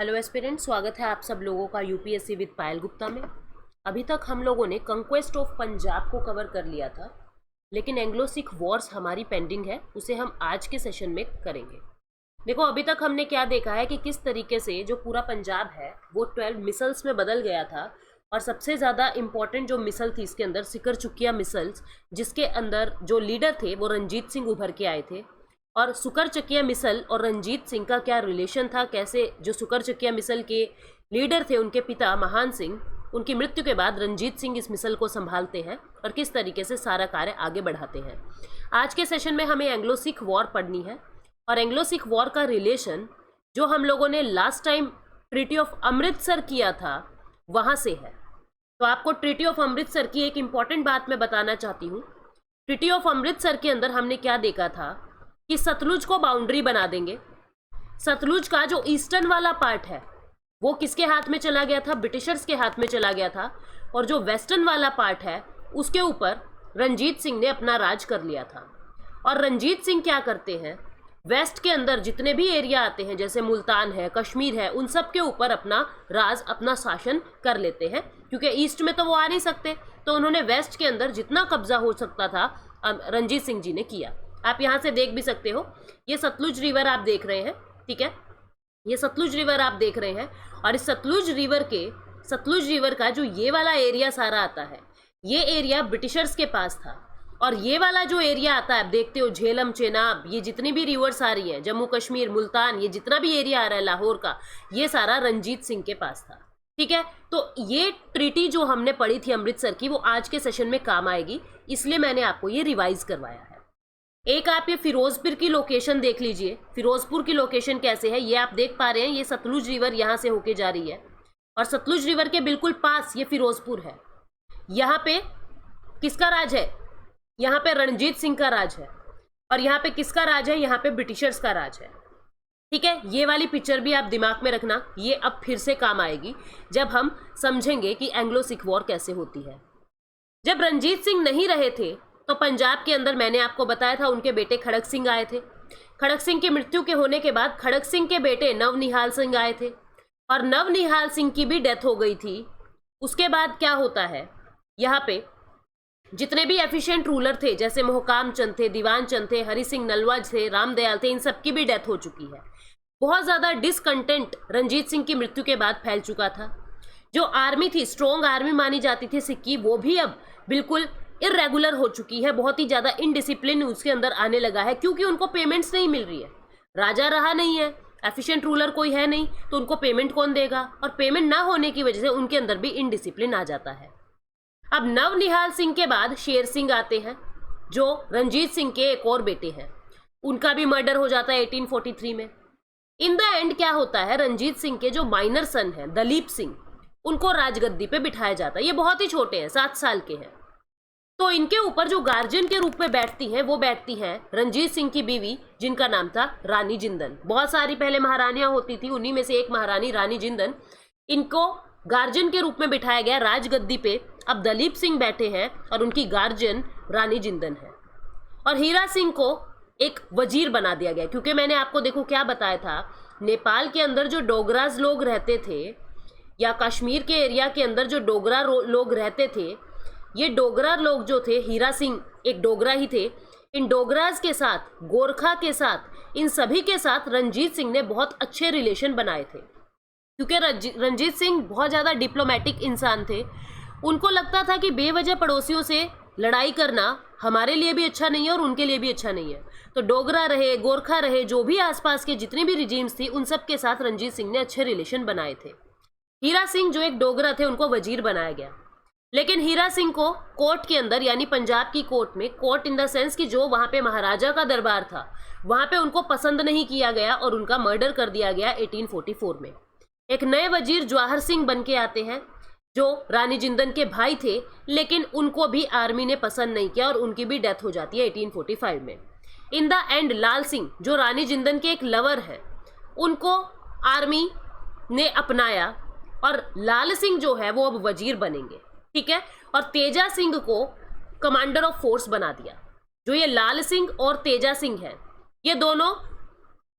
Hello aspirant, स्वागत है आप सब लोगों का यूपीएससी विद पायल गुप्ता में। अभी तक हम लोगों ने कंक्वेस्ट ऑफ पंजाब को कवर कर लिया था, लेकिन एंग्लो सिख वॉर्स हमारी पेंडिंग है, उसे हम आज के सेशन में करेंगे। देखो, अभी तक हमने क्या देखा है कि किस तरीके से जो पूरा पंजाब है वो 12 मिसल्स में बदल गया था, और सबसे ज़्यादा इंपॉर्टेंट जो मिसल थी इसके अंदर सिकर चुकिया मिसल्स, जिसके अंदर जो लीडर थे वो रंजीत सिंह उभर के आए थे। और सुकर चकिया मिसल और रंजीत सिंह का क्या रिलेशन था, कैसे जो सुकर चकिया मिसल के लीडर थे उनके पिता महान सिंह, उनकी मृत्यु के बाद रंजीत सिंह इस मिसल को संभालते हैं और किस तरीके से सारा कार्य आगे बढ़ाते हैं। आज के सेशन में हमें एंग्लो सिख वॉर पढ़नी है, और एंग्लो सिख वॉर का रिलेशन जो हम लोगों ने last time treaty of Amritsar किया था वहाँ से है। तो आपको ट्रीटी ऑफ अमृतसर की एक इम्पॉर्टेंट बात मैं बताना चाहती हूँ। ट्रीटी ऑफ अमृतसर के अंदर हमने क्या देखा था कि सतलुज को बाउंड्री बना देंगे। सतलुज का जो ईस्टर्न वाला पार्ट है वो किसके हाथ में चला गया था? ब्रिटिशर्स के हाथ में चला गया था। और जो वेस्टर्न वाला पार्ट है उसके ऊपर रंजीत सिंह ने अपना राज कर लिया था। और रंजीत सिंह क्या करते हैं, वेस्ट के अंदर जितने भी एरिया आते हैं, जैसे मुल्तान है, कश्मीर है, उन सब के ऊपर अपना राज, अपना शासन कर लेते हैं, क्योंकि ईस्ट में तो वो आ नहीं सकते। तो उन्होंने वेस्ट के अंदर जितना कब्जा हो सकता था रंजीत सिंह जी ने किया। आप यहाँ से देख भी सकते हो, ये सतलुज रिवर आप देख रहे हैं, ठीक है, ये सतलुज रिवर आप देख रहे हैं। और इस सतलुज रिवर का जो ये वाला एरिया सारा आता है, ये एरिया ब्रिटिशर्स के पास था। और ये वाला जो एरिया आता है आप देखते हो, झेलम, चेनाब, ये जितनी भी रिवर्स आ रही हैं, जम्मू कश्मीर, मुल्तान, ये जितना भी एरिया आ रहा है लाहौर का, ये सारा रंजीत सिंह के पास था, ठीक है। तो ये ट्रीटी जो हमने पढ़ी थी अमृतसर की, वो आज के सेशन में काम आएगी, इसलिए मैंने आपको ये रिवाइज करवाया है। एक आप ये फिरोजपुर की लोकेशन देख लीजिए। फिरोजपुर की लोकेशन कैसे है ये आप देख पा रहे हैं। ये सतलुज रिवर यहाँ से होके जा रही है, और सतलुज रिवर के बिल्कुल पास ये फिरोजपुर है। यहाँ पे किसका राज है? यहाँ पे रणजीत सिंह का राज है। और यहाँ पे किसका राज है? यहाँ पे ब्रिटिशर्स का राज है, ठीक है। ये वाली पिक्चर भी आप दिमाग में रखना, ये अब फिर से काम आएगी जब हम समझेंगे कि एंग्लो सिख वॉर कैसे होती है। जब रंजीत सिंह नहीं रहे थे तो पंजाब के अंदर मैंने आपको बताया था उनके बेटे खड़क सिंह आए थे। खड़क सिंह की मृत्यु के होने के बाद खड़क सिंह के बेटे नवनिहाल सिंह आए थे, और नवनिहाल सिंह की भी डेथ हो गई थी। उसके बाद क्या होता है, यहाँ पे जितने भी एफिशिएंट रूलर थे, जैसे मोहकाम चंद थे, दीवान चंद थे, हरि सिंह नलवा थे, रामदयाल थे, इन सबकी भी डेथ हो चुकी है। बहुत ज़्यादा डिसकंटेंट रंजीत सिंह की मृत्यु के बाद फैल चुका था। जो आर्मी थी, स्ट्रॉन्ग आर्मी मानी जाती थी सिख की, वो भी अब बिल्कुल इरेगुलर हो चुकी है। बहुत ही ज़्यादा इनडिसिप्लिन उसके अंदर आने लगा है, क्योंकि उनको पेमेंट्स नहीं मिल रही है। राजा रहा नहीं है, एफिशिएंट रूलर कोई है नहीं, तो उनको पेमेंट कौन देगा? और पेमेंट ना होने की वजह से उनके अंदर भी इनडिसिप्लिन आ जाता है। अब नवनिहाल सिंह के बाद शेर सिंह आते हैं, जो रंजीत सिंह के एक और बेटे हैं। उनका भी मर्डर हो जाता है 1843 में। इन द एंड क्या होता है, रंजीत सिंह के जो माइनर सन हैं दलीप सिंह, उनको राजगद्दी पे बिठाया जाता है। ये बहुत ही छोटे हैं, 7 साल के हैं। तो इनके ऊपर जो गार्जियन के रूप में बैठती हैं वो बैठती हैं रंजीत सिंह की बीवी, जिनका नाम था रानी जिंदन। बहुत सारी पहले महारानियां होती थी, उन्हीं में से एक महारानी रानी जिंदन। इनको गार्जियन के रूप में बिठाया गया राजगद्दी पे। अब दलीप सिंह बैठे हैं और उनकी गार्जियन रानी जिंदन है। और हीरा सिंह को एक वजीर बना दिया गया, क्योंकि मैंने आपको देखो क्या बताया था, नेपाल के अंदर जो डोगराज लोग रहते थे, या कश्मीर के एरिया के अंदर जो डोगरा लोग रहते थे, ये डोगरा लोग जो थे, हीरा सिंह एक डोगरा ही थे। इन डोगराज के साथ, गोरखा के साथ, इन सभी के साथ रंजीत सिंह ने बहुत अच्छे रिलेशन बनाए थे, क्योंकि रंजीत सिंह बहुत ज़्यादा डिप्लोमेटिक इंसान थे। उनको लगता था कि बेवजह पड़ोसियों से लड़ाई करना हमारे लिए भी अच्छा नहीं है और उनके लिए भी अच्छा नहीं है। तो डोगरा रहे, गोरखा रहे, जो भी आसपास के जितनी भी रिजीम्स थी, उन सब के साथ रंजीत सिंह ने अच्छे रिलेशन बनाए थे। हीरा सिंह जो एक डोगरा थे, उनको वजीर बनाया गया। लेकिन हीरा सिंह को कोर्ट के अंदर, यानी पंजाब की कोर्ट में, कोर्ट इन द सेंस कि जो वहाँ पे महाराजा का दरबार था, वहाँ पे उनको पसंद नहीं किया गया और उनका मर्डर कर दिया गया 1844 में। एक नए वजीर जवाहर सिंह बन के आते हैं, जो रानी जिंदन के भाई थे, लेकिन उनको भी आर्मी ने पसंद नहीं किया और उनकी भी डेथ हो जाती है 1845 में। इन द एंड लाल सिंह, जो रानी जिंदन के एक लवर हैं, उनको आर्मी ने अपनाया, और लाल सिंह जो है वो अब वजीर बनेंगे, ठीक है। और तेजा सिंह को कमांडर ऑफ फोर्स बना दिया। जो ये लाल सिंह और तेजा सिंह है, ये दोनों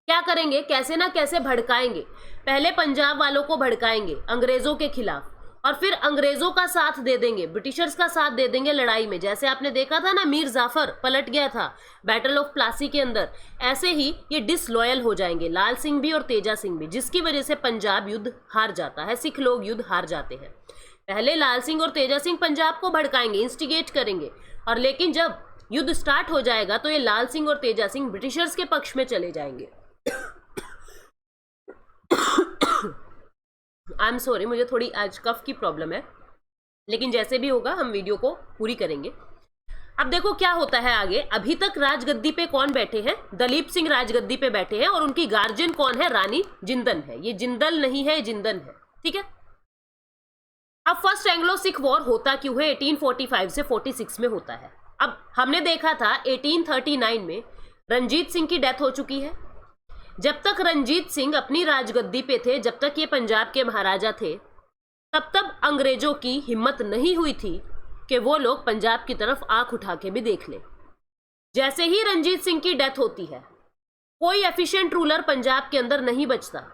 क्या करेंगे, कैसे ना कैसे भड़काएंगे। पहले पंजाब वालों को भड़काएंगे अंग्रेजों के खिलाफ, और फिर अंग्रेजों का साथ दे देंगे, ब्रिटिशर्स का साथ दे देंगे लड़ाई में। जैसे आपने देखा था ना, मीर जाफर पलट गया था बैटल ऑफ प्लासी के अंदर, ऐसे ही ये डिसलॉयल हो जाएंगे, लाल सिंह भी और तेजा सिंह भी, जिसकी वजह से पंजाब युद्ध हार जाता है, सिख लोग युद्ध हार जाते हैं। पहले लाल सिंह और तेजा सिंह पंजाब को भड़काएंगे, इंस्टिगेट करेंगे, और लेकिन जब युद्ध स्टार्ट हो जाएगा तो ये लाल सिंह और तेजा सिंह ब्रिटिशर्स के पक्ष में चले जाएंगे। आई एम सॉरी, मुझे थोड़ी आज कफ की प्रॉब्लम है, लेकिन जैसे भी होगा हम वीडियो को पूरी करेंगे। अब देखो क्या होता है आगे। अभी तक राजगद्दी पे कौन बैठे हैं, दलीप सिंह राजगद्दी पे बैठे हैं, और उनकी गार्जियन कौन है, रानी जिंदन है। ये जिंदल नहीं है, जिंदन है, ठीक है। अब फर्स्ट एंग्लो सिख वॉर होता क्यों है, 1845 से 46 में होता है। अब हमने देखा था 1839 में रंजीत सिंह की डेथ हो चुकी है। जब तक रंजीत सिंह अपनी राजगद्दी पे थे, जब तक ये पंजाब के महाराजा थे, तब तक अंग्रेजों की हिम्मत नहीं हुई थी कि वो लोग पंजाब की तरफ आंख उठा के भी देख लें। जैसे ही रंजीत सिंह की डेथ होती है, कोई एफिशिएंट रूलर पंजाब के अंदर नहीं बचता,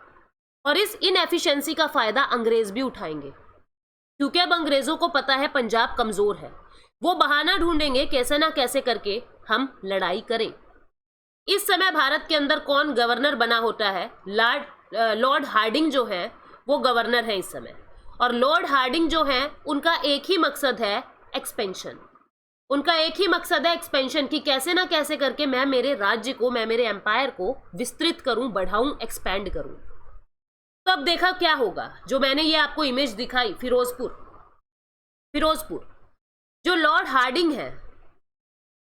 और इस इनएफिशिएंसी का फायदा अंग्रेज भी उठाएंगे, क्योंकि अब अंग्रेजों को पता है पंजाब कमजोर है। वो बहाना ढूंढेंगे कैसे ना कैसे करके हम लड़ाई करें। इस समय भारत के अंदर कौन गवर्नर बना होता है, लॉर्ड हार्डिंग जो है वो गवर्नर है इस समय। और लॉर्ड हार्डिंग जो है उनका एक ही मकसद है एक्सपेंशन। उनका एक ही मकसद है एक्सपेंशन, कि कैसे ना कैसे करके मैं मेरे राज्य को, मैं मेरे एम्पायर को विस्तृत करूं, बढ़ाऊं, एक्सपैंड करूं। तो अब देखा क्या होगा। जो मैंने ये आपको इमेज दिखाई, फिरोजपुर जो लॉर्ड हार्डिंग है,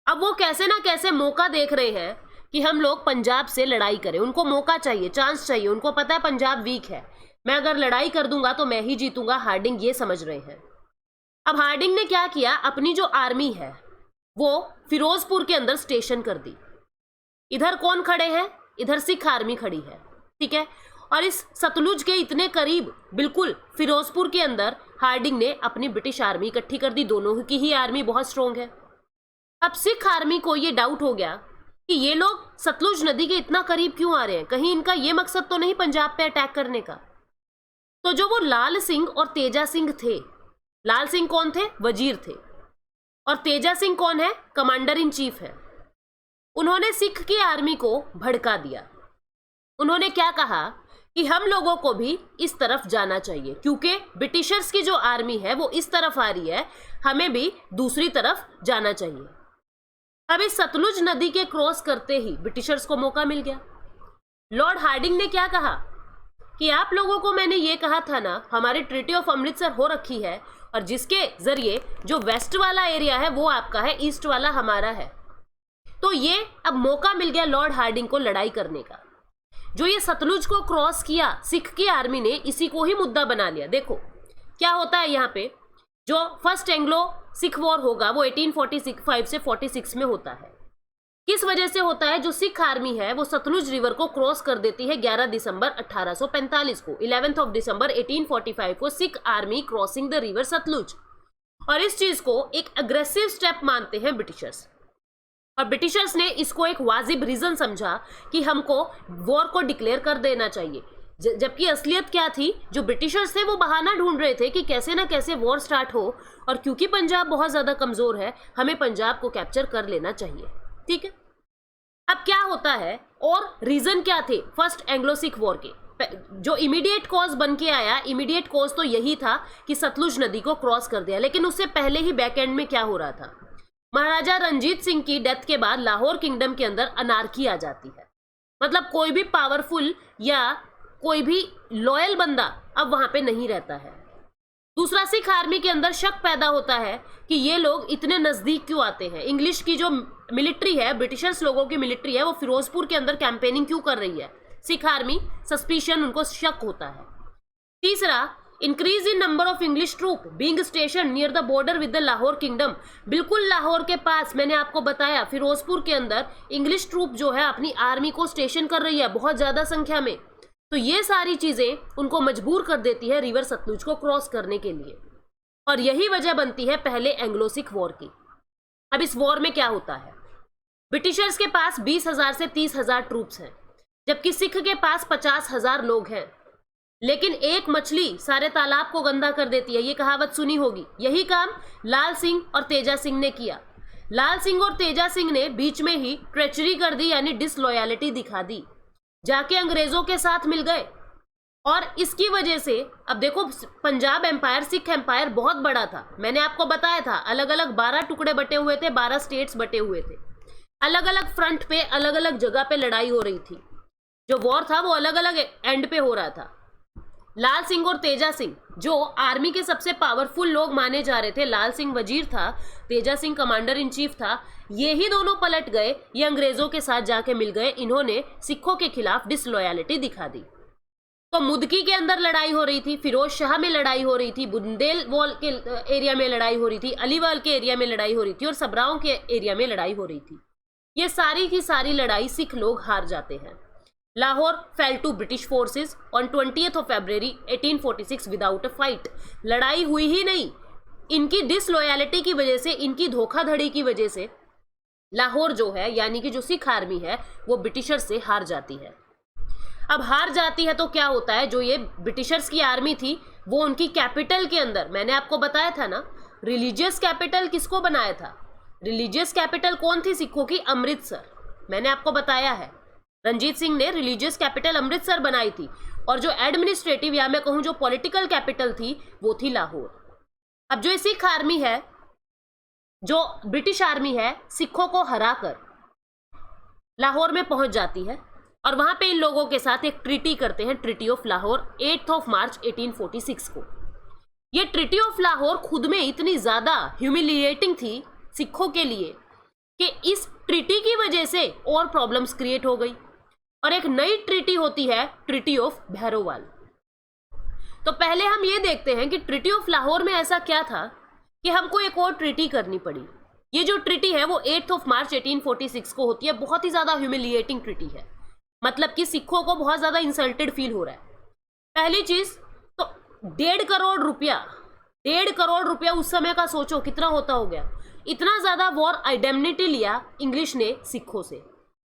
अब वो कैसे ना कैसे मौका देख रहे हैं कि हम लोग पंजाब से लड़ाई करें। उनको मौका चाहिए, चांस चाहिए। उनको पता है पंजाब वीक है, मैं अगर लड़ाई कर दूंगा तो मैं ही जीतूंगा, हार्डिंग ये समझ रहे हैं। अब हार्डिंग ने क्या किया, अपनी जो आर्मी है वो फिरोजपुर के अंदर स्टेशन कर दी। इधर कौन खड़े हैं, इधर सिख आर्मी खड़ी है, ठीक है। और इस सतलुज के इतने करीब बिल्कुल फिरोजपुर के अंदर हार्डिंग ने अपनी ब्रिटिश आर्मी इकट्ठी कर दी। दोनों की ही आर्मी बहुत स्ट्रोंग है। अब सिख आर्मी को ये डाउट हो गया कि ये लोग सतलुज नदी के इतना करीब क्यों आ रहे हैं, कहीं इनका ये मकसद तो नहीं पंजाब पे अटैक करने का। तो जो वो लाल सिंह और तेजा सिंह थे, लाल सिंह कौन थे, वजीर थे, और तेजा सिंह कौन है, कमांडर इन चीफ है। उन्होंने सिख की आर्मी को भड़का दिया। उन्होंने क्या कहा कि हम लोगों को भी इस तरफ जाना चाहिए, क्योंकि ब्रिटिशर्स की जो आर्मी है वो इस तरफ आ रही है, हमें भी दूसरी तरफ जाना चाहिए। अब इस सतलुज नदी के क्रॉस करते ही ब्रिटिशर्स को मौका मिल गया। लॉर्ड हार्डिंग ने क्या कहा कि आप लोगों को मैंने ये कहा था ना, हमारी ट्रीटी ऑफ अमृतसर हो रखी है, और जिसके जरिए जो वेस्ट वाला एरिया है वो आपका है, ईस्ट वाला हमारा है। तो ये अब मौका मिल गया लॉर्ड हार्डिंग को लड़ाई करने का। जो ये सतलुज को क्रॉस किया सिख की आर्मी ने, इसी को ही मुद्दा बना लिया। देखो क्या होता है यहाँ पे। जो फर्स्ट एंग्लो सिख वॉर होगा वो 1845 से 46 में होता है। किस वजह से होता है, जो सिख आर्मी है वो सतलुज रिवर को क्रॉस कर देती है 11 दिसंबर 1845 को। 11th ऑफ दिसंबर 1845 को Sikh army crossing the river Sutlej. और इस चीज को एक अग्रेसिव स्टेप मानते हैं ब्रिटिशर्स, और ब्रिटिशर्स ने इसको एक वाजिब रीजन समझा कि हमको वॉर को डिक्लेयर कर देना चाहिए। जबकि असलियत क्या थी, जो ब्रिटिशर्स थे वो बहाना ढूंढ रहे थे कि कैसे ना कैसे वॉर स्टार्ट हो, और क्योंकि पंजाब बहुत ज्यादा कमजोर है, हमें पंजाब को कैप्चर कर लेना चाहिए, ठीक है। अब क्या होता है, और रीजन क्या थे फर्स्ट एंग्लो सिख वॉर के, जो इमीडिएट कॉज बन के आया। इमीडिएट कॉज तो यही था कि सतलुज नदी को क्रॉस कर दिया, लेकिन उससे पहले ही बैक एंड में क्या हो रहा था, महाराजा रंजीत सिंह की डेथ के बाद लाहौर किंगडम के अंदर अनार्की आ जाती है। मतलब कोई भी पावरफुल या कोई भी लॉयल बंदा अब वहां पे नहीं रहता है। दूसरा, सिख आर्मी के अंदर शक पैदा होता है कि ये लोग इतने नजदीक क्यों आते हैं। इंग्लिश की जो मिलिट्री है, ब्रिटिशर्स लोगों की मिलिट्री है, वो फिरोजपुर के अंदर कैंपेनिंग क्यों कर रही है। सिख आर्मी सस्पिशन, उनको शक होता है। तीसरा, increase in number of English troop being station near the border with the Lahore kingdom. बिल्कुल लाहौर के पास, मैंने आपको बताया फिरोजपुर के अंदर इंग्लिश ट्रूप जो है अपनी आर्मी को स्टेशन कर रही है बहुत ज्यादा संख्या में। तो ये सारी चीजें उनको मजबूर कर देती है रिवर सतलुज को क्रॉस करने के लिए, और यही वजह बनती है पहले एंग्लो सिख वॉर की। अब इस वॉर में क्या होता है, ब्रिटिशर्स के पास 20,000 से 30,000 ट्रूप्स हैं। जबकि सिख के पास 50,000 लोग हैं। लेकिन एक मछली सारे तालाब को गंदा कर देती है, ये कहावत सुनी होगी। यही काम लाल सिंह और तेजा सिंह ने किया। लाल सिंह और तेजा सिंह ने बीच में ही ट्रेचरी कर दी, यानी डिसलॉयलिटी दिखा दी, जाके अंग्रेजों के साथ मिल गए। और इसकी वजह से अब देखो, पंजाब एम्पायर, सिख एम्पायर बहुत बड़ा था। मैंने आपको बताया था अलग अलग 12 टुकड़े बटे हुए थे, 12 स्टेट्स बटे हुए थे। अलग अलग फ्रंट पे अलग अलग जगह पे लड़ाई हो रही थी। जो वॉर था वो अलग अलग एंड पे हो रहा था। लाल सिंह और तेजा सिंह जो आर्मी के सबसे पावरफुल लोग माने जा रहे थे, लाल सिंह वजीर था, Teja Singh commander in chief था, ये ही दोनों पलट गए, ये अंग्रेजों के साथ जाके मिल गए। इन्होंने सिखों के खिलाफ डिसलॉयलिटी दिखा दी। तो मुदकी के अंदर लड़ाई हो रही थी, फिरोज शाह में लड़ाई हो रही थी, बुंदेलवाल के एरिया में लड़ाई हो रही थी, अलीवाल के एरिया में लड़ाई हो रही थी और सबराओं के एरिया में लड़ाई हो रही थी। ये सारी की सारी लड़ाई सिख लोग हार जाते हैं। Lahore fell to British forces on 20th of February 1846 without a fight. लड़ाई हुई ही नहीं, इनकी डिसलॉयलिटी की वजह से, इनकी धोखाधड़ी की वजह से लाहौर जो है, यानी कि जो सिख आर्मी है, वो ब्रिटिशर से हार जाती है। अब हार जाती है तो क्या होता है, जो ये ब्रिटिशर्स की आर्मी थी वो उनकी कैपिटल के अंदर, मैंने आपको बताया था ना, रिलीजियस कैपिटल किसको बनाया था, रिलीजियस कैपिटल कौन थी सिखों की, अमृतसर। मैंने आपको बताया है, रंजीत सिंह ने रिलीजियस कैपिटल अमृतसर बनाई थी, और जो एडमिनिस्ट्रेटिव या मैं कहूं जो पॉलिटिकल कैपिटल थी वो थी लाहौर। अब जो सिख आर्मी है, जो ब्रिटिश आर्मी है, सिखों को हराकर लाहौर में पहुंच जाती है और वहां पे इन लोगों के साथ एक ट्रीटी करते हैं, treaty of Lahore 8th of March 1846 को। ये ट्रीटी ऑफ लाहौर खुद में इतनी ज्यादा ह्यूमिलिएटिंग थी सिखों के लिए कि इस ट्रीटी की वजह से और प्रॉब्लम्स क्रिएट हो गई और एक नई ट्रीटी होती है, ट्रीटी ऑफ भैरोवाल। तो पहले हम ये देखते हैं कि ट्रीटी ऑफ लाहौर में ऐसा क्या था कि हमको एक और ट्रीटी करनी पड़ी। ये जो ट्रीटी है वो 8th of March 1846 को होती है। बहुत ही ज्यादा ह्यूमिलिएटिंग ट्रीटी है, मतलब कि सिखों को बहुत ज्यादा इंसल्टेड फील हो रहा है। पहली चीज तो 1.5 करोड़ रुपया, 1.5 करोड़ रुपया उस समय का सोचो कितना होता हो गया। इतना ज्यादा वॉर इंडेमनिटी लिया इंग्लिश ने सिखों से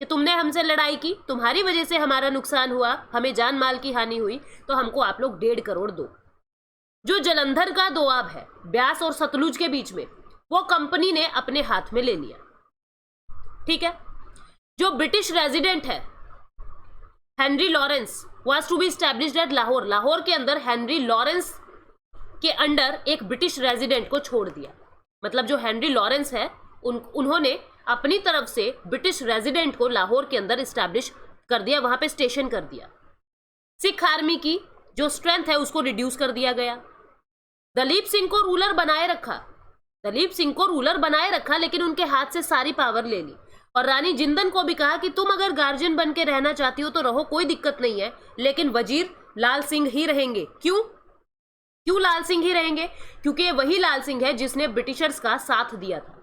कि तुमने हमसे लड़ाई की, तुम्हारी वजह से हमारा नुकसान हुआ, हमें जान माल की हानि हुई, तो हमको आप लोग 1.5 करोड़ दो। जो जलंधर का दोआब है ब्यास और सतलुज के बीच में, वो कंपनी ने अपने हाथ में ले लिया। ठीक है। जो ब्रिटिश रेजिडेंट है Henry Lawrence was to be established at Lahore. Lahore के अंदर हेनरी लॉरेंस के अंडर एक ब्रिटिश रेजिडेंट को छोड़ दिया। मतलब जो हेनरी लॉरेंस है उन्होंने अपनी तरफ से ब्रिटिश रेजिडेंट को लाहौर के अंदर एस्टैब्लिश कर दिया, वहां पे स्टेशन कर दिया। सिख आर्मी की जो स्ट्रेंथ है उसको रिड्यूस कर दिया गया। दलीप सिंह को रूलर बनाए रखा, दलीप सिंह को रूलर बनाए रखा, लेकिन उनके हाथ से सारी पावर ले ली। और रानी जिंदन को भी कहा कि तुम अगर गार्जियन बन के रहना चाहती हो तो रहो, कोई दिक्कत नहीं है, लेकिन वजीर लाल सिंह ही रहेंगे। क्यों लाल सिंह ही रहेंगे? क्योंकि ये वही लाल सिंह है जिसने ब्रिटिशर्स का साथ दिया था।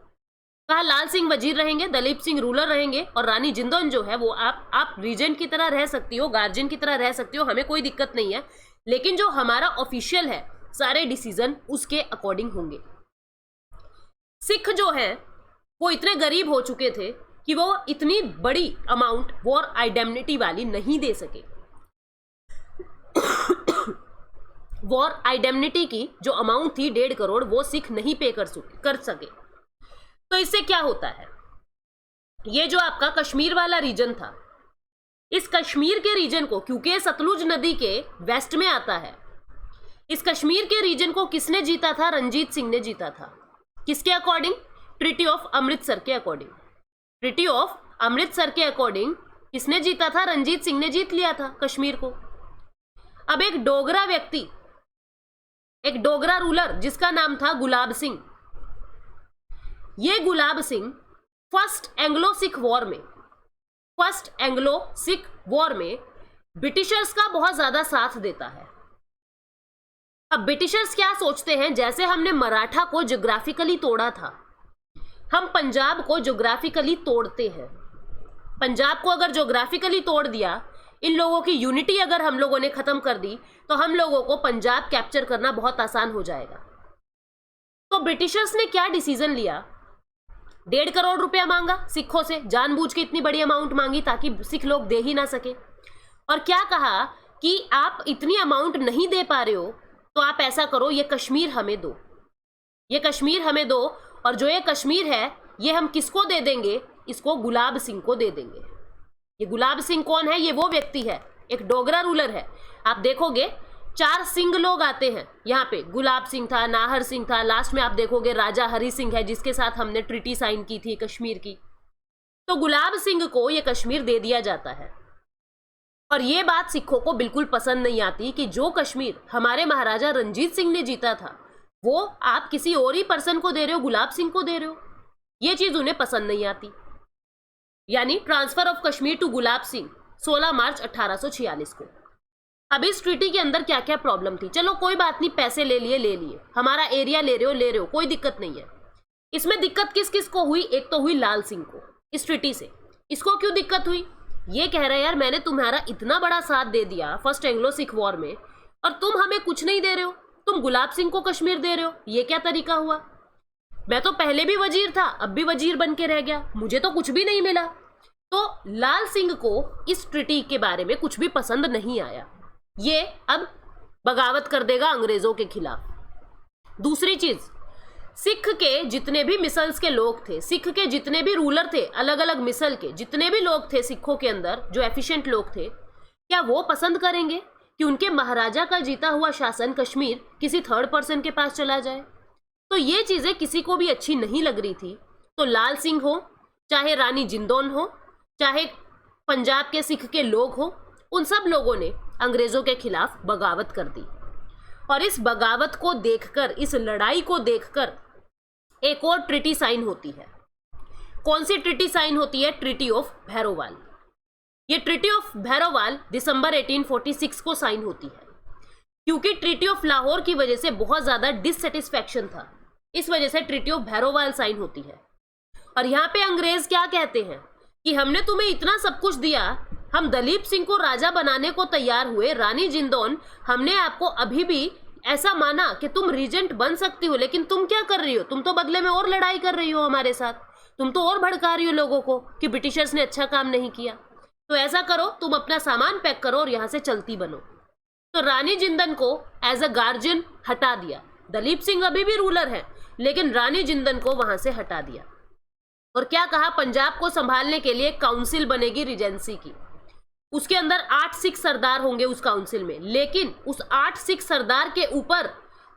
कहा लाल सिंह वजीर रहेंगे, दलीप सिंह रूलर रहेंगे, और रानी जिंदन जो है वो आप रीजेंट की तरह रह सकती हो, गार्जियन की तरह रह सकती हो, हमें कोई दिक्कत नहीं है, लेकिन जो हमारा ऑफिशियल है सारे डिसीजन उसके अकॉर्डिंग होंगे। सिख जो है वो इतने गरीब हो चुके थे कि वो इतनी बड़ी अमाउंट वॉर इंडेमनिटी वाली नहीं दे सके। वॉर इंडेमनिटी की जो अमाउंट थी 1.5 करोड़, वो सिख नहीं पे कर सके। तो इससे क्या होता है, ये जो आपका कश्मीर वाला रीजन था, इस कश्मीर के रीजन को, क्योंकि सतलुज नदी के वेस्ट में आता है, इस कश्मीर के रीजन को किसने जीता था? रंजीत सिंह ने जीता था। किसके अकॉर्डिंग? ट्रीटी ऑफ अमृतसर के अकॉर्डिंग। ट्रीटी ऑफ अमृतसर के अकॉर्डिंग किसने जीता था? रंजीत सिंह ने जीत लिया था कश्मीर को। अब एक डोगरा व्यक्ति, एक डोगरा रूलर जिसका नाम था गुलाब सिंह, ये Gulab Singh first Anglo Sikh war में ब्रिटिशर्स का बहुत ज्यादा साथ देता है। अब ब्रिटिशर्स क्या सोचते हैं, जैसे हमने मराठा को ज्योग्राफिकली तोड़ा था, हम पंजाब को ज्योग्राफिकली तोड़ते हैं। पंजाब को अगर ज्योग्राफिकली तोड़ दिया, इन लोगों की यूनिटी अगर हम लोगों ने खत्म कर दी, तो हम लोगों को पंजाब कैप्चर करना बहुत आसान हो जाएगा। तो ब्रिटिशर्स ने क्या डिसीजन लिया? 1.5 करोड़ रुपया मांगा सिखों से, जानबूझ के इतनी बड़ी अमाउंट मांगी ताकि सिख लोग दे ही ना सके। और क्या कहा कि आप इतनी अमाउंट नहीं दे पा रहे हो तो आप ऐसा करो, ये कश्मीर हमें दो, ये कश्मीर हमें दो, और जो ये कश्मीर है ये हम किसको दे देंगे, इसको गुलाब सिंह को दे देंगे। ये गुलाब सिंह कौन है? ये वो व्यक्ति है, एक डोगरा रूलर है। आप देखोगे 4 सिंह लोग आते हैं यहाँ पे, गुलाब सिंह था, नाहर सिंह था, लास्ट में आप देखोगे राजा हरि सिंह है जिसके साथ हमने ट्रीटी साइन की थी कश्मीर की। तो गुलाब सिंह को ये कश्मीर दे दिया जाता है। और ये बात सिखों को बिल्कुल पसंद नहीं आती कि जो कश्मीर हमारे महाराजा रंजीत सिंह ने जीता था वो आप किसी और ही पर्सन को दे रहे हो, गुलाब सिंह को दे रहे हो। ये चीज उन्हें पसंद नहीं आती। यानी transfer of Kashmir to Gulab Singh 16 मार्च 1846 को। अब इस ट्रीटी के अंदर क्या क्या प्रॉब्लम थी, चलो कोई बात नहीं, पैसे ले लिए, हमारा एरिया ले रहे हो, कोई दिक्कत नहीं है। इसमें दिक्कत किस किस को हुई? एक तो हुई लाल सिंह को इस ट्रीटी से। इसको क्यों दिक्कत हुई? ये कह रहे हैं यार मैंने तुम्हारा इतना बड़ा साथ दे दिया फर्स्ट एंग्लो सिख वॉर में और तुम हमें कुछ नहीं दे रहे हो, तुम गुलाब सिंह को कश्मीर दे रहे हो, ये क्या तरीका हुआ? मैं तो पहले भी वजीर था, अब भी वजीर बन के रह गया, मुझे तो कुछ भी नहीं मिला। तो लाल सिंह को इस ट्रीटी के बारे में कुछ भी पसंद नहीं आया। ये अब बगावत कर देगा अंग्रेजों के खिलाफ। दूसरी चीज, सिख के जितने भी मिसल्स के लोग थे, सिख के जितने भी रूलर थे, अलग अलग मिसल के जितने भी लोग थे सिखों के अंदर जो एफिशिएंट लोग थे, क्या वो पसंद करेंगे कि उनके महाराजा का जीता हुआ शासन कश्मीर किसी थर्ड पर्सन के पास चला जाए? तो ये चीजें किसी को भी अच्छी नहीं लग रही थी। तो लाल सिंह हो, चाहे रानी जिंदोन हो, चाहे पंजाब के सिख के लोग हो, उन सब लोगों ने अंग्रेजों के खिलाफ बगावत कर दी। और इस बगावत को देखकर, इस लड़ाई को देखकर एक और ट्रीटी साइन होती है। कौन सी ट्रीटी साइन होती है? Treaty of Bhairowal. ये ट्रीटी ऑफ भैरोवाल दिसंबर 1846 को साइन होती है। क्योंकि ट्रीटी ऑफ लाहौर की वजह से बहुत ज्यादा डिससेटिस्फैक्शन था, इस वजह से ट्रीटी ऑफ भैरोवाल साइन होती है। और यहाँ पे अंग्रेज क्या कहते हैं कि हमने तुम्हें इतना सब कुछ दिया, हम दलीप सिंह को राजा बनाने को तैयार हुए, रानी जिंदोन हमने आपको अभी भी ऐसा माना कि तुम रीजेंट बन सकती हो, लेकिन तुम क्या कर रही हो? तुम तो बदले में और लड़ाई कर रही हो हमारे साथ, तुम तो और भड़का रही हो लोगों को कि ब्रिटिशर्स ने अच्छा काम नहीं किया। तो ऐसा करो, तुम अपना सामान पैक करो और यहाँ से चलती बनो। तो रानी जिंदन को एज अ गार्जियन हटा दिया। दलीप सिंह अभी भी रूलर है, लेकिन रानी जिंदन को वहां से हटा दिया। और क्या कहा? पंजाब को संभालने के लिए काउंसिल बनेगी रिजेंसी की। उसके अंदर 8 सिख सरदार होंगे उस काउंसिल में, लेकिन उस 8 सिख सरदार के ऊपर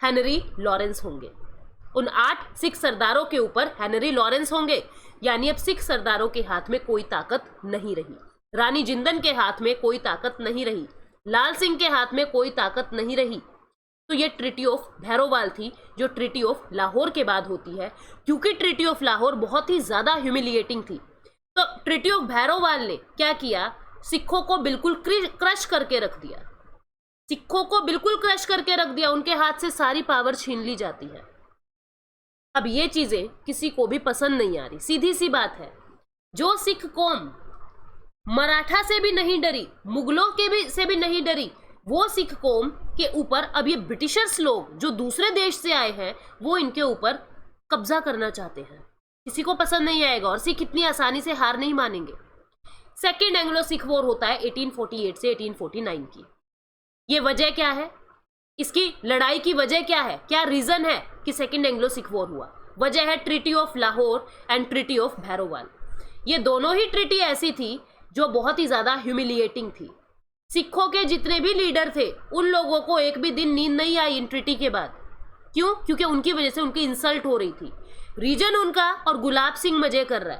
हेनरी लॉरेंस होंगे। उन 8 सिख सरदारों के ऊपर हेनरी लॉरेंस होंगे। यानी अब सिख सरदारों के हाथ में कोई ताकत नहीं रही, रानी जिंदन के हाथ में कोई ताकत नहीं रही, लाल सिंह के हाथ में कोई ताकत नहीं रही। तो ये ट्रीटी ऑफ भैरोवाल थी, जो ट्रीटी ऑफ लाहौर के बाद होती है। क्योंकि ट्रीटी ऑफ लाहौर बहुत ही ज्यादा ह्यूमिलिएटिंग थी, तो ट्रीटी ऑफ भैरोवाल ने क्या किया? सिखों को बिल्कुल क्रश करके रख दिया। सिखों को बिल्कुल क्रश करके रख दिया, उनके हाथ से सारी पावर छीन ली जाती है। अब ये चीजें किसी को भी पसंद नहीं आ रही। सीधी सी बात है, जो सिख कौम मराठा से भी नहीं डरी, मुगलों के से भी नहीं डरी, वो सिख कौम के ऊपर अब ये ब्रिटिशर्स लोग जो दूसरे देश से आए हैं वो इनके ऊपर कब्जा करना चाहते हैं। किसी को पसंद नहीं आएगा और सिख इतनी आसानी से हार नहीं मानेंगे। सेकेंड एंग्लो सिख वॉर होता है 1848 से 1849 की। ये वजह क्या है? इसकी लड़ाई की वजह क्या है? क्या रीजन है कि सेकेंड एंग्लो सिख वॉर हुआ? वजह है treaty of Lahore and treaty of Bhairowal. ये दोनों ही ट्रीटी ऐसी थी जो बहुत ही ज्यादा ह्यूमिलिएटिंग थी। सिखों के जितने भी लीडर थे उन लोगों को एक भी दिन नींद नहीं आई इन ट्रीटी के बाद। क्यों? क्योंकि उनकी वजह से उनकी इंसल्ट हो रही थी। रीजन उनका और गुलाब सिंह मजे कर रहा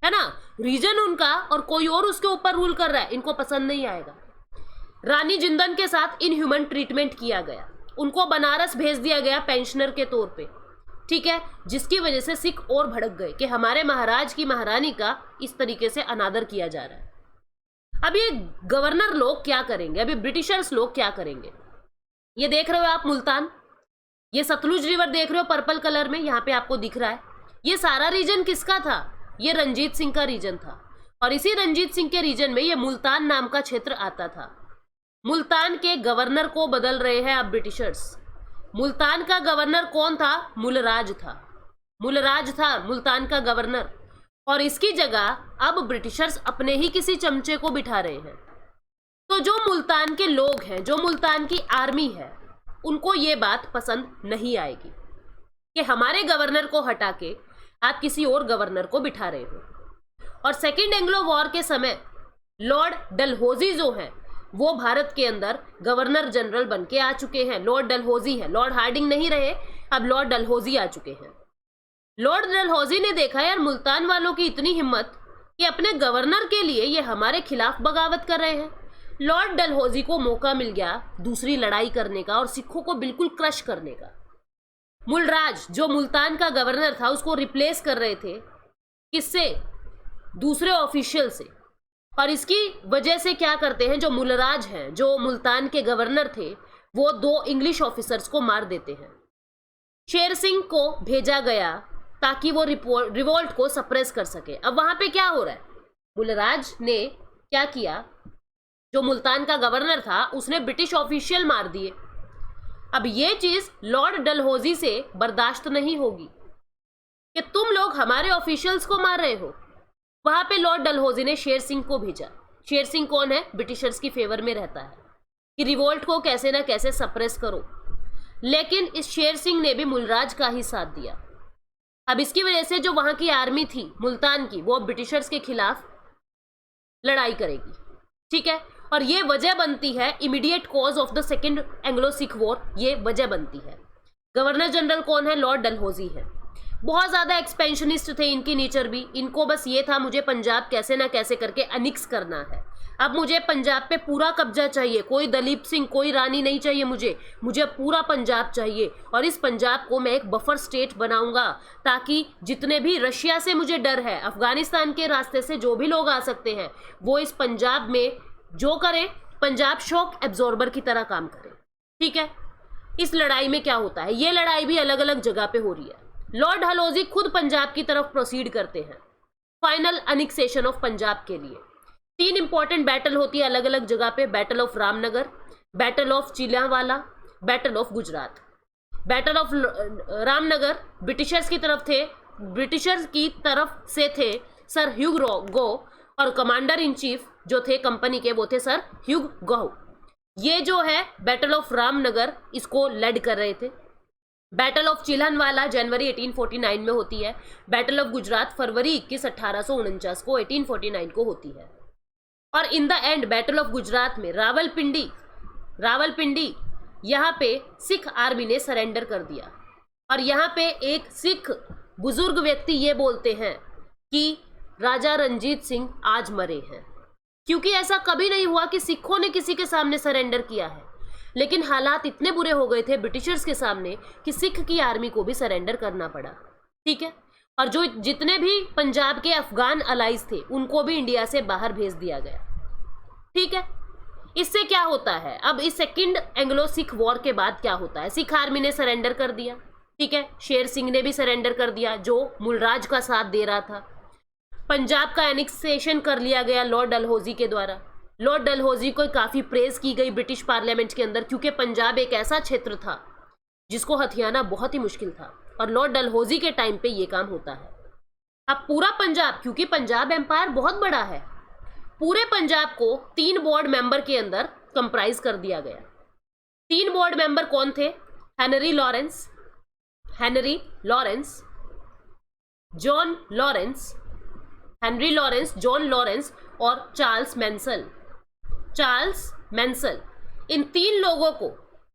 है ना? रीजन उनका और कोई और उसके ऊपर रूल कर रहा है, इनको पसंद नहीं आएगा। रानी जिंदन के साथ इनह्यूमन ट्रीटमेंट किया गया, उनको बनारस भेज दिया गया पेंशनर के तौर पे, ठीक है, जिसकी वजह से सिख और भड़क गए कि हमारे महाराज की महारानी का इस तरीके से अनादर किया जा रहा है। अब ये गवर्नर लोग क्या करेंगे? अभी ब्रिटिशर्स लोग क्या करेंगे? ये देख रहे हो आप मुल्तान, ये सतलुज रिवर देख रहे हो पर्पल कलर में, यहाँ पे आपको दिख रहा है। ये सारा रीजन किसका था? ये रंजीत सिंह का रीजन था। और इसी रंजीत सिंह के रीजन में ये मुल्तान नाम का क्षेत्र आता था। मुल्तान के गवर्नर को बदल रहे हैं अब ब्रिटिशर्स। मुल्तान का गवर्नर कौन था? मुलराज था। मुलराज था मुल्तान का गवर्नर, और इसकी जगह अब ब्रिटिशर्स अपने ही किसी चमचे को बिठा रहे हैं। तो जो मुल्तान के लोग हैं, जो मुल्तान की आर्मी है, उनको ये बात पसंद नहीं आएगी कि हमारे गवर्नर को हटा के आप किसी और गवर्नर को बिठा रहे हो। और सेकेंड एंग्लो वॉर के समय लॉर्ड डलहौजी जो हैं वो भारत के अंदर गवर्नर जनरल बन के आ चुके हैं। लॉर्ड डलहौजी है, लॉर्ड हार्डिंग नहीं रहे, अब लॉर्ड डलहौजी आ चुके हैं। लॉर्ड डलहौजी ने देखा यार मुल्तान वालों की इतनी हिम्मत कि अपने गवर्नर के लिए ये हमारे खिलाफ बगावत कर रहे हैं। लॉर्ड डलहौजी को मौका मिल गया दूसरी लड़ाई करने का और सिखों को बिल्कुल क्रश करने का। मुलराज जो मुल्तान का गवर्नर था उसको रिप्लेस कर रहे थे, किससे? दूसरे ऑफिशियल से। और इसकी वजह से क्या करते हैं, जो मुलराज हैं, जो मुल्तान के गवर्नर थे, वो 2 इंग्लिश ऑफिसर्स को मार देते हैं। शेर सिंह को भेजा गया ताकि वो रिवोल्ट को सप्रेस कर सके। अब वहां पे क्या हो रहा है, मुलराज ने क्या किया, जो मुल्तान का गवर्नर था उसने ब्रिटिश ऑफिशियल मार दिए। अब ये चीज लॉर्ड डलहौजी से बर्दाश्त नहीं होगी कि तुम लोग हमारे ऑफिशियल्स को मार रहे हो। वहां पे लॉर्ड डलहौजी ने शेर सिंह को भेजा। शेर सिंह कौन है? ब्रिटिशर्स की फेवर में रहता है कि रिवोल्ट को कैसे ना कैसे सप्रेस करो। लेकिन इस शेर सिंह ने भी मुलराज का ही साथ दिया। अब इसकी वजह से जो वहां की आर्मी थी मुल्तान की, वो ब्रिटिशर्स के खिलाफ लड़ाई करेगी। ठीक है, और ये वजह बनती है immediate cause of the second Anglo Sikh war. ये वजह बनती है। गवर्नर जनरल कौन है? लॉर्ड डलहौजी है। बहुत ज़्यादा एक्सपेंशनिस्ट थे इनकी नेचर भी। इनको बस ये था मुझे पंजाब कैसे ना कैसे करके अनिक्स करना है। अब मुझे पंजाब पे पूरा कब्जा चाहिए, कोई दलीप सिंह, कोई रानी नहीं चाहिए, मुझे पूरा पंजाब चाहिए। और इस पंजाब को मैं एक बफर स्टेट बनाऊंगा ताकि जितने भी रशिया से मुझे डर है, अफगानिस्तान के रास्ते से जो भी लोग आ सकते हैं, वो इस पंजाब में जो करें, पंजाब शॉक एब्जॉर्बर की तरह काम करें। ठीक है, इस लड़ाई में क्या होता है, ये लड़ाई भी अलग अलग जगह पे हो रही है। लॉर्ड डलहौजी खुद पंजाब की तरफ प्रोसीड करते हैं फाइनल अनिक्सेशन ऑफ पंजाब के लिए। 3 इंपॉर्टेंट बैटल होती है अलग अलग जगह पे। Battle of Ramnagar, battle of Chillianwala, battle of Gujrat. Battle of Ramnagar Britishers की तरफ थे, ब्रिटिशर्स की तरफ से थे सर ह्यूग गो, और कमांडर इन चीफ जो थे कंपनी के वो थे सर ह्यूग गो। ये जो है बैटल ऑफ रामनगर, इसको लेड कर रहे थे। बैटल ऑफ चिल्हनवाला जनवरी 1849 में होती है। बैटल ऑफ गुजरात फरवरी 21 1849 को 1849 को होती है। और in the end battle of Gujarat में रावलपिंडी यहाँ पे सिख आर्मी ने सरेंडर कर दिया। और यहाँ पे एक सिख बुजुर्ग व्यक्ति ये बोलते हैं कि राजा रंजीत सिंह आज मरे हैं, क्योंकि ऐसा कभी नहीं हुआ कि सिखों ने किसी के सामने सरेंडर किया है। लेकिन हालात इतने बुरे हो गए थे ब्रिटिशर्स के सामने कि सिख की आर्मी को भी सरेंडर करना पड़ा। ठीक है, और जो जितने भी पंजाब के अफगान अलाइज थे उनको भी इंडिया से बाहर भेज दिया गया। ठीक है, इससे क्या होता है, अब इस सेकंड एंग्लो सिख वॉर के बाद क्या होता है, सिख आर्मी ने सरेंडर कर दिया। ठीक है, शेर सिंह ने भी सरेंडर कर दिया जो मुलराज का साथ दे रहा था। पंजाब का एनेक्सेशन कर लिया गया लॉर्ड डलहौजी के द्वारा। लॉर्ड डलहौजी को काफ़ी प्रेज की गई ब्रिटिश पार्लियामेंट के अंदर, क्योंकि पंजाब एक ऐसा क्षेत्र था जिसको हथियाना बहुत ही मुश्किल था, और लॉर्ड डलहौजी के टाइम पे ये काम होता है। अब पूरा पंजाब, क्योंकि पंजाब एम्पायर बहुत बड़ा है, पूरे पंजाब को 3 बोर्ड मेंबर के अंदर कंप्राइज कर दिया गया। 3 बोर्ड मेंबर कौन थे? Henry Lawrence, John Lawrence, Henry Lawrence, John Lawrence और चार्ल्स मेंसल। इन 3 लोगों को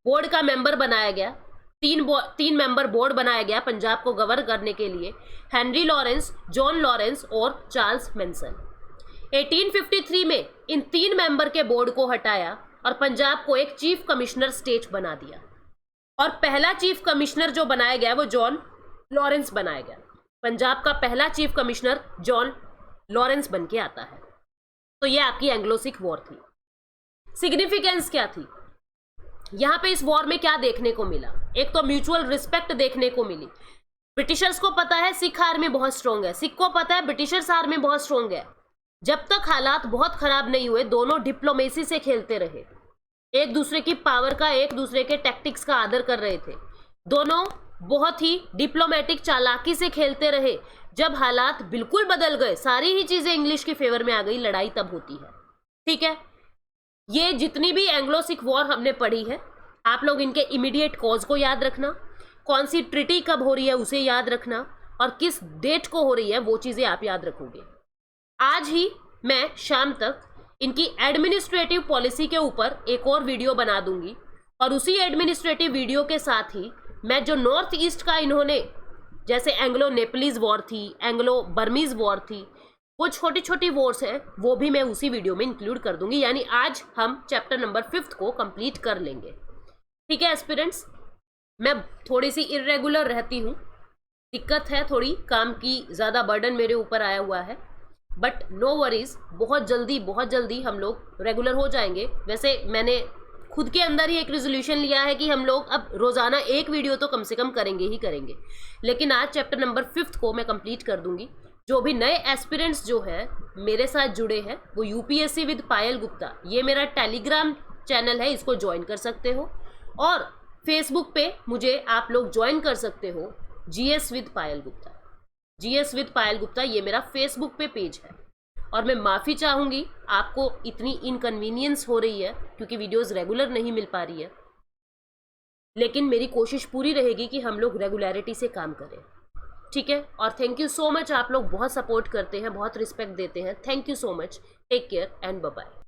बोर्ड का मेंबर बनाया गया। 3 मेंबर बोर्ड बनाया गया पंजाब को गवर्न करने के लिए, हेनरी लॉरेंस, जॉन लॉरेंस और चार्ल्स मेंसल। 1853 में इन 3 मेंबर के बोर्ड को हटाया और पंजाब को एक चीफ कमिश्नर स्टेट बना दिया। और पहला चीफ कमिश्नर जो बनाया गया वो जॉन लॉरेंस बनाया गया। पंजाब का पहला चीफ कमिश्नर जॉन लॉरेंस बन के आता है। तो ये आपकी एंग्लो सिख वॉर थी। सिग्निफिकेंस क्या थी यहाँ पे? इस वॉर में क्या देखने को मिला? एक तो म्यूचुअल रिस्पेक्ट देखने को मिली। ब्रिटिशर्स को पता है सिख आर्मी बहुत स्ट्रोंग है, सिख को पता है ब्रिटिशर्स आर्मी बहुत स्ट्रोंग है। जब तक हालात बहुत खराब नहीं हुए, दोनों डिप्लोमेसी से खेलते रहे, एक दूसरे की पावर का, एक दूसरे के टैक्टिक्स का आदर कर रहे थे। दोनों बहुत ही डिप्लोमेटिक चालाकी से खेलते रहे। जब हालात बिल्कुल बदल गए, सारी ही चीजें इंग्लिश के फेवर में आ गई, लड़ाई तब होती है। ठीक है, ये जितनी भी एंग्लो सिख वॉर हमने पढ़ी है, आप लोग इनके इमीडिएट कॉज को याद रखना, कौन सी ट्रिटी कब हो रही है उसे याद रखना, और किस डेट को हो रही है वो चीज़ें आप याद रखोगे। आज ही मैं शाम तक इनकी एडमिनिस्ट्रेटिव पॉलिसी के ऊपर एक और वीडियो बना दूंगी, और उसी एडमिनिस्ट्रेटिव वीडियो के साथ ही मैं जो नॉर्थ ईस्ट का इन्होंने, जैसे एंग्लो नेपलीज वॉर थी, एंग्लो बर्मीज वॉर थी, वो छोटी छोटी वॉर्स हैं, वो भी मैं उसी वीडियो में इंक्लूड कर दूंगी। यानी आज हम चैप्टर नंबर 5 को कंप्लीट कर लेंगे। ठीक है एस्पिरेंट्स, मैं थोड़ी सी इरेगुलर रहती हूँ, दिक्कत है थोड़ी, काम की ज़्यादा बर्डन मेरे ऊपर आया हुआ है, बट नो वरीज, बहुत जल्दी हम लोग रेगुलर हो जाएंगे। वैसे मैंने खुद के अंदर ही एक रेजोल्यूशन लिया है कि हम लोग अब रोज़ाना एक वीडियो तो कम से कम करेंगे ही करेंगे, लेकिन आज चैप्टर नंबर 5 को मैं कंप्लीट कर दूंगी। जो भी नए एस्पिरेंट्स जो है मेरे साथ जुड़े हैं, वो यूपीएससी विद पायल गुप्ता, ये मेरा टेलीग्राम चैनल है, इसको ज्वाइन कर सकते हो, और फेसबुक पे मुझे आप लोग ज्वाइन कर सकते हो, GS with Payal Gupta. GS with Payal Gupta ये मेरा फेसबुक पे पेज है। और मैं माफ़ी चाहूँगी, आपको इतनी इनकन्वीनियंस हो रही है क्योंकि वीडियोस रेगुलर नहीं मिल पा रही है, लेकिन मेरी कोशिश पूरी रहेगी कि हम लोग रेगुलरिटी से काम करें। ठीक है, और थैंक यू सो मच, आप लोग बहुत सपोर्ट करते हैं, बहुत रिस्पेक्ट देते हैं, thank you so much, take care and bye bye.